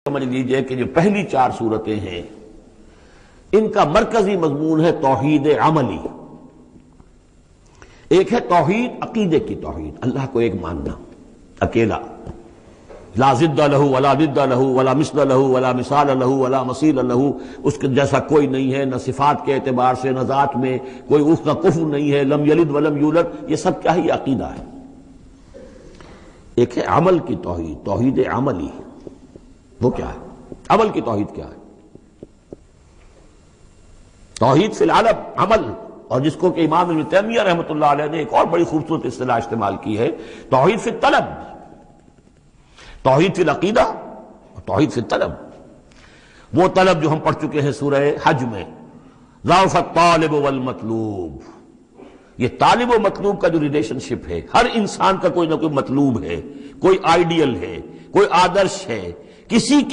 سمجھ لیجئے کہ جو پہلی چار صورتیں ہیں ان کا مرکزی مضمون ہے توحید عملی۔ ایک ہے توحید عقیدے کی توحید، اللہ کو ایک ماننا اکیلا، لا ضد لہ ولا ضد لہ ولا مثل لہ ولا مثال لہ ولا مثیل لہ، اس کے جیسا کوئی نہیں ہے، نہ صفات کے اعتبار سے نہ ذات میں کوئی اس کا کفر نہیں ہے، لم یلد ولم یولد، یہ سب کیا ہے؟ یہ عقیدہ ہے۔ ایک ہے عمل کی توحید، توحید عملی، وہ کیا ہے؟ عمل کی توحید کیا ہے؟ توحید فی العالم عمل، اور جس کو کہ امام ابن تیمیہ رحمۃ اللہ علیہ نے ایک اور بڑی خوبصورت اصطلاح استعمال کی ہے، توحید فی الطلب، توحید فی العقیدہ اور توحید فی الطلب۔ وہ طلب جو ہم پڑھ چکے ہیں سورہ حج میں، ضعف الطالب والمطلوب، یہ طالب و مطلوب کا جو ریلیشن شپ ہے، ہر انسان کا کوئی نہ کوئی مطلوب ہے، کوئی آئیڈیل ہے، کوئی آدرش ہے، کسی کے